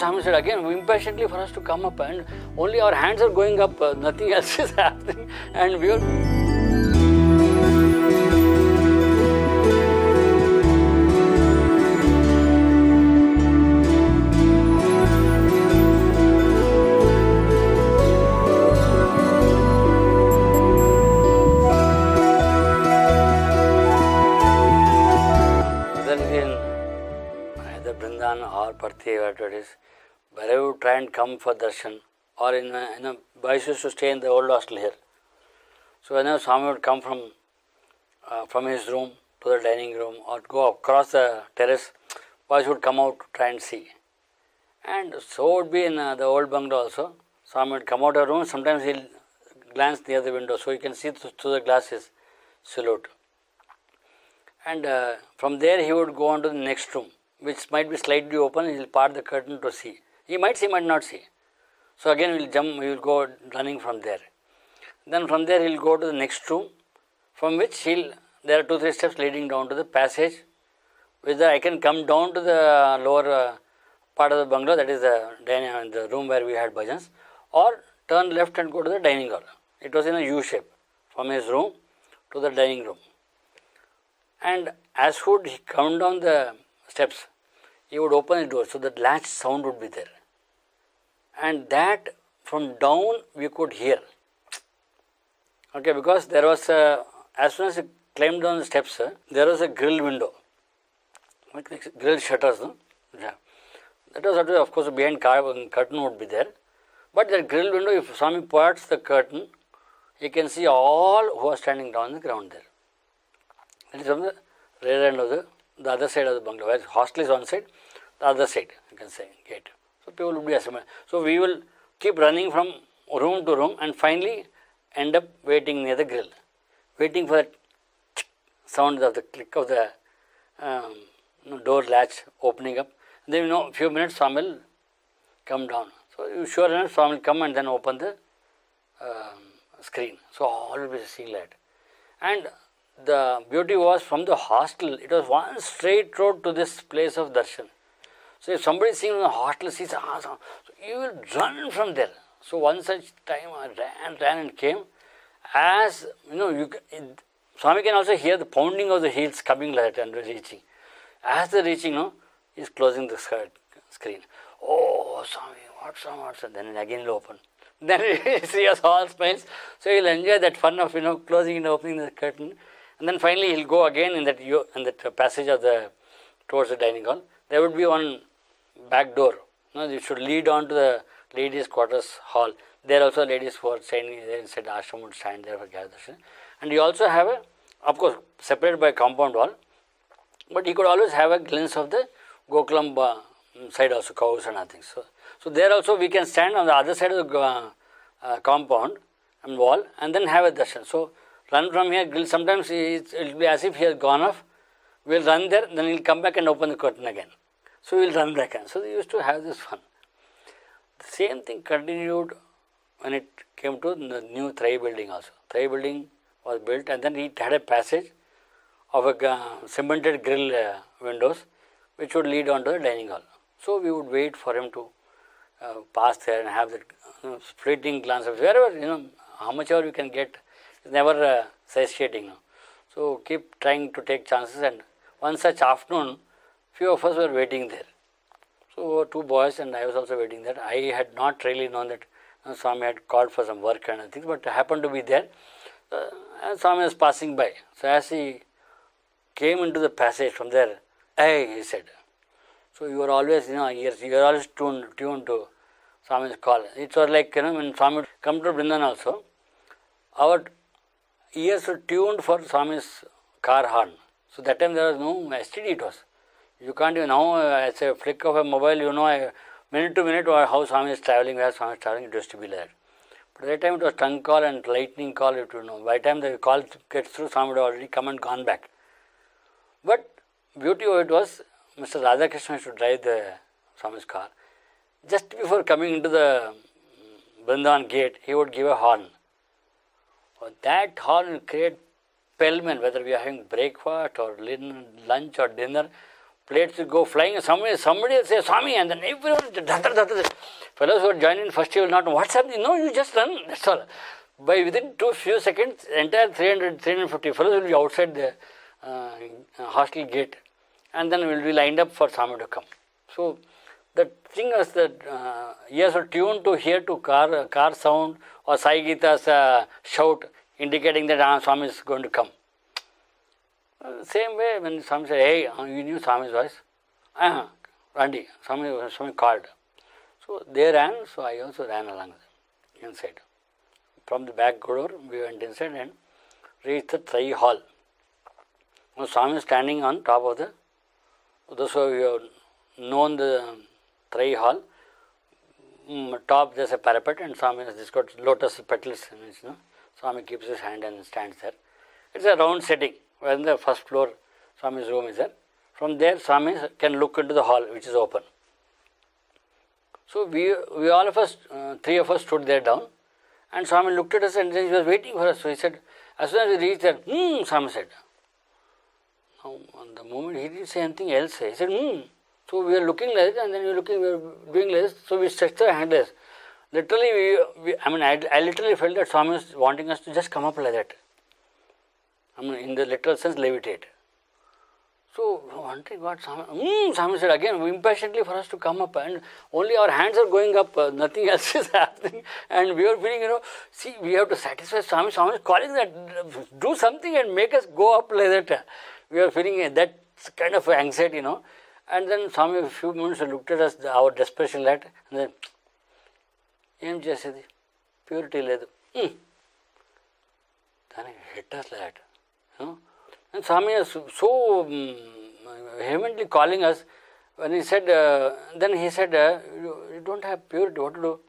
Swami said again impatiently for us to come up, and only our hands are going up, nothing else is happening, and we were... or Parthi, whatever it is, wherever you try and come for darshan, or in a boys used to stay in the old hostel here. So whenever Swami would come from his room to the dining room or go across the terrace, boys would come out to try and see. And so would be in the old bungalow also. Swami would come out of the room, sometimes he'll glance near the window so you can see through the glass his silhouette. And from there he would go on to the next room, which might be slightly open, he will part the curtain to see. He might see, might not see. So again we will go running from there. Then from there he will go to the next room, from which there are 2-3 steps leading down to the passage, whether I can come down to the lower part of the bungalow, that is the room where we had bhajans, or turn left and go to the dining hall. It was in a U shape, from his room to the dining room. And as would he come down the steps, he would open the door, so the latch sound would be there. And that from down we could hear. Okay, because there was as soon as he climbed down the steps, there was a grilled window, grilled shutters. No? Yeah. That was of course behind curtain would be there. But that grilled window, if Swami parts the curtain, he can see all who are standing down on the ground there. That is from the rear end of the other side of the bungalow. Where hostel is one side, the other side, you can say, gate. So people will be assembled. So we will keep running from room to room and finally end up waiting near the grill, waiting for that sound of the click of the door latch opening up. And then a few minutes Swami will come down. So you sure enough Swami will come and then open the screen. So all will be seeing that. And the beauty was from the hostel, it was one straight road to this place of darshan. So if somebody is seeing in the hostel, sees, so you will run from there. So one such time I ran and came. As Swami can also hear the pounding of the heels coming like that and reaching. As they're reaching, he's closing the screen. Oh, Swami, what's up? Then again he'll open. Then he see us all smiles. So he'll enjoy that fun of closing and opening the curtain. And then finally he'll go again in that passage of towards the dining hall. There would be one back door. You should lead on to the ladies' quarters hall. There also ladies who are standing there inside the ashram would stand there for Gayatri. And you also have of course, separated by a compound wall, but you could always have a glimpse of the Gokulam side also, cows and other things. So there also we can stand on the other side of the compound and wall and then have a darshan. So run from here, sometimes it will be as if he has gone off. We will run there, then he will come back and open the curtain again. So we will run back. So they used to have this fun. The same thing continued when it came to the new Trai building also. Trai building was built and then it had a passage of a cemented grill windows which would lead on to the dining hall. So we would wait for him to pass there and have that fleeting glance of wherever, how much ever we can get. It's never satiating. So keep trying to take chances, and one such afternoon, few of us were waiting there. So 2 boys and I was also waiting there. I had not really known that Swami had called for some work and things, but I happened to be there. And Swami was passing by. So as he came into the passage from there, hey, he said. So you are always, you are always tuned to Swami's call. It was like, when Swami would come to Vrindavan also, our ears were tuned for Swami's car horn. So that time there was no STD it was. You can't even now, as a flick of a mobile, minute to minute how Swami is travelling, where Swami is travelling, it used to be there. But at that time it was tongue call and lightning call, By the time the call gets through, Swami would already come and gone back. But beauty of it was, Mr. Radhakrishna used to drive the Swami's car. Just before coming into the Vrindavan gate, he would give a horn. That horn will create pellmen, whether we are having breakfast or lunch or dinner. plates will go flying, somebody will say, Swami, and then everyone, fellows who are joining first year will not know what's happening. No, you just run, that's all. By within few seconds, entire 350 fellows will be outside the hostel gate, and then will be lined up for Swami to come. So the thing is that ears are tuned to hear to car sound or Sai Gita's shout indicating that Swami is going to come. Same way when Swami said, hey, you knew Swami's voice? Randi, Swami called. So they ran, so I also ran along inside. From the back door, we went inside and reached the Trai hall. Now Swami is standing on top of those who have known the Trai hall, top there's a parapet and Swami has got lotus petals. Swami keeps his hand and stands there. It's a round setting where in the first floor Swami's room is there. From there Swami can look into the hall which is open. So we all of us, three of us stood there down, and Swami looked at us and then he was waiting for us. So he said, as soon as we reached there, Swami said. Now, on the moment he didn't say anything else. He said, So we were looking like this, and then we were doing like this. So we stretched our hand like this. Literally, I literally felt that Swami was wanting us to just come up like that. In the literal sense, levitate. So, wondering what Swami said again, impatiently for us to come up, and only our hands are going up, nothing else is happening, and we are feeling, see, we have to satisfy Swami. Swami is calling that, do something and make us go up like that. We are feeling that kind of anxiety, and then Swami, a few minutes looked at us, our desperation that, and then, Em chesedi, purity ledu. Then he hit us like that. And Swami is so vehemently calling us. When he said, then he said, you don't have purity, what to do?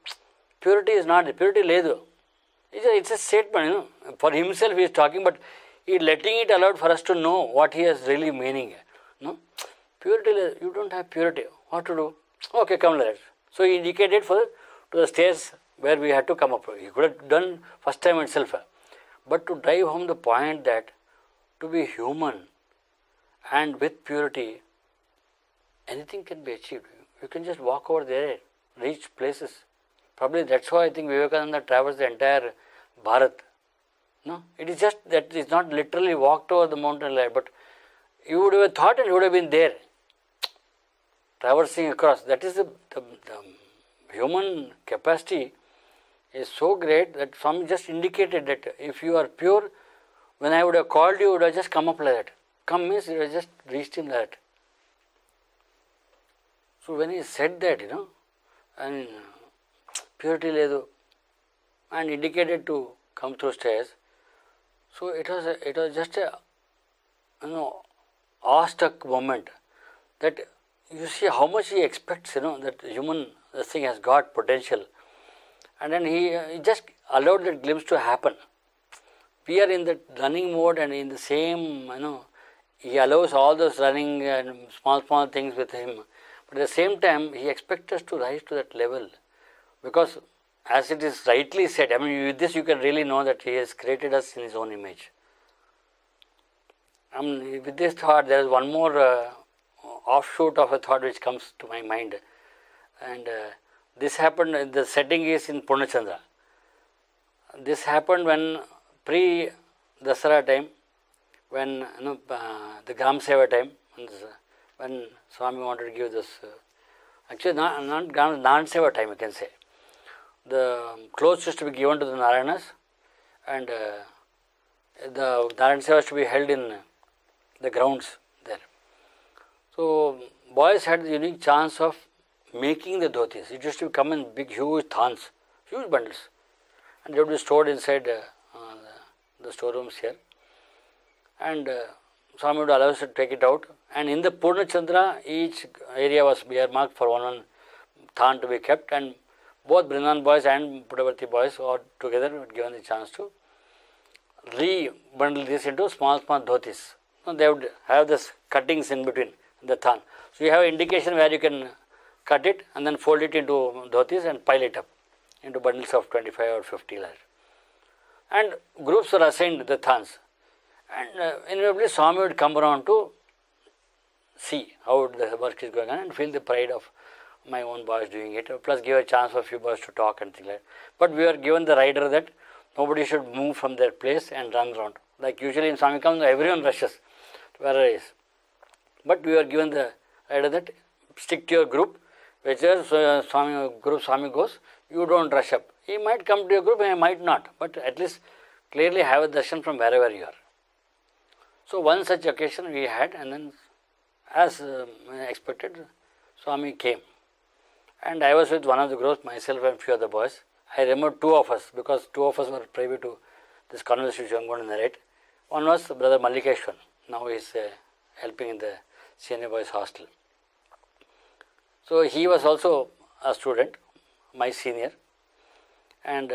Purity is not, purity ledu. It's a statement, for himself he is talking, but he is letting it aloud for us to know what he is really meaning. Purity, you don't have purity, what to do? Okay, come like that. So he indicated to the stage where we had to come up. He could have done first time itself. But to drive home the point that to be human and with purity, anything can be achieved. You can just walk over there, reach places. Probably that's why I think Vivekananda traversed the entire Bharat. It is just that it's not literally walked over the mountain line, but you would have thought and you would have been there, traversing across. That is the human capacity is so great that Swami just indicated that if you are pure, when I would have called you would have just come up like that. Come means you have just reached him like that. So when he said that, and purity ledu, and indicated to come through stairs, so it was just a awestruck moment that you see how much he expects, that this thing has got potential. And then he just allowed that glimpse to happen. We are in the running mode and in the same, he allows all those running and small things with him. But at the same time, he expects us to rise to that level. Because as it is rightly said, with this you can really know that he has created us in his own image. With this thought, there is one more offshoot of a thought which comes to my mind. And this happened, the setting is in Purnachandra. This happened when pre-Dasara time, when the Gram Seva time, when Swami wanted to give this, actually not Gram Seva time you can say. The clothes used to be given to the Narayanas, and the Narayana Seva was to be held in the grounds there. So boys had the unique chance of making the dhotis. It used to come in big huge thans, huge bundles, and they would be stored inside the storerooms here. And Swami would allow us to take it out. And in the Purnachandra, each area was earmarked for one than to be kept, and both Brindavan boys and Puttaparthi boys all together were given the chance to re-bundle this into small dhotis. They would have this cuttings in between the than. So you have indication where you can cut it and then fold it into dhotis and pile it up into bundles of 25 or 50 like. And groups were assigned the thans. And invariably Swami would come around to see how the work is going on and feel the pride of my own boys doing it, plus give a chance for a few boys to talk and things like that. But we are given the rider that nobody should move from their place and run around. Like usually in Swami comes, everyone rushes wherever it is. But we are given the rider that stick to your group, whichever Swami goes, you don't rush up. He might come to your group and he might not, but at least clearly have a darshan from wherever you are. So one such occasion we had, and then as expected, Swami came. And I was with one of the groups, myself and few other boys. I remember two of us, because two of us were privy to this conversation which I am going to narrate. One was Brother Mallikeshwan. Now he is helping in the senior boys hostel. So he was also a student, my senior. And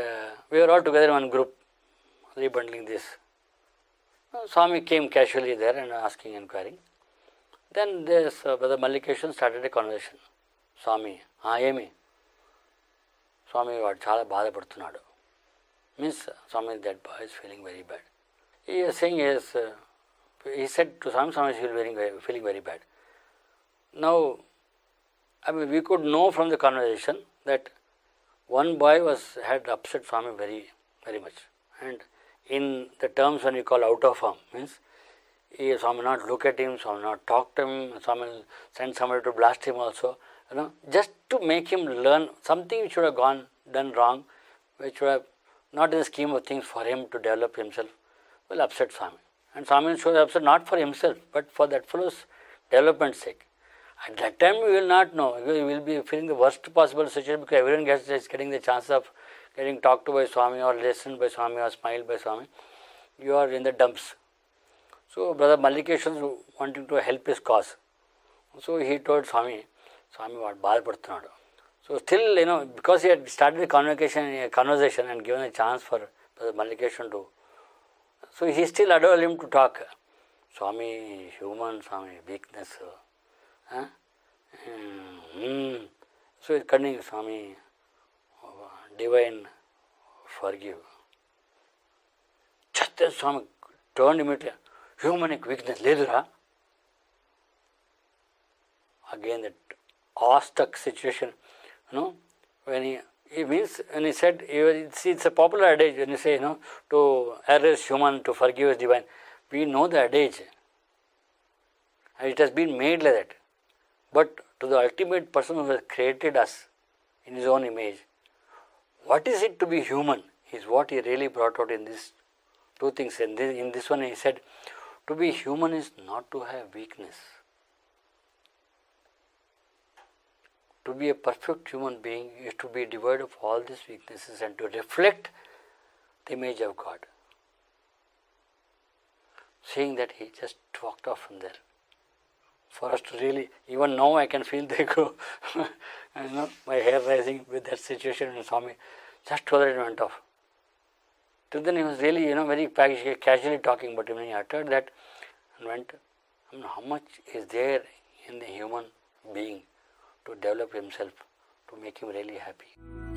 we were all together in one group, rebundling this. Swami came casually there and asking, inquiring. Then this Brother Mallikeshwan started a conversation. Swami, ఏమి స్వామి వాడు చాలా బాధపడుతున్నాడు. Means Swami, that boy is feeling very bad. He is saying, yes, he said to Swami, Swami is feeling very bad. Now, I mean, we could know from the conversation that one boy had upset Swami very, very much. And in the terms when we call out of form, means Swami not look at him, Swami not talk to him, Swami send somebody to blast him also. Just to make him learn something which would have done wrong, which would have not in the scheme of things for him to develop himself, will upset Swami. And Swami shows upset not for himself, but for that fellow's development's sake. At that time we will not know, we will be feeling the worst possible situation, because everyone is getting the chance of getting talked to by Swami or listened by Swami or smiled by Swami. You are in the dumps. So Brother Mallikeshwan was wanting to help his cause. So he told Swami, Swami vaadu baadhapadutunadu. So still, because he had started a conversation and given a chance for Brother Mallikeshwan to, so he still allowed him to talk. Swami, human, Swami, weakness. So it continues, Swami, divine, forgive. Just then Swami turned immediately, humanic weakness, ledura. Again that awestruck situation, when he said, it's a popular adage when you say, to err is human, to forgive is divine. We know the adage, and it has been made like that. But to the ultimate person who has created us in his own image, what is it to be human is what he really brought out in these two things. And in this one he said, to be human is not to have weakness. To be a perfect human being is to be devoid of all these weaknesses and to reflect the image of God. Seeing that, he just walked off from there. For us to really, even now I can feel they go, my hair rising with that situation in Swami, just so that it went off. Till then he was really, very casually talking, but when he uttered that and went, how much is there in the human being to develop himself, to make him really happy.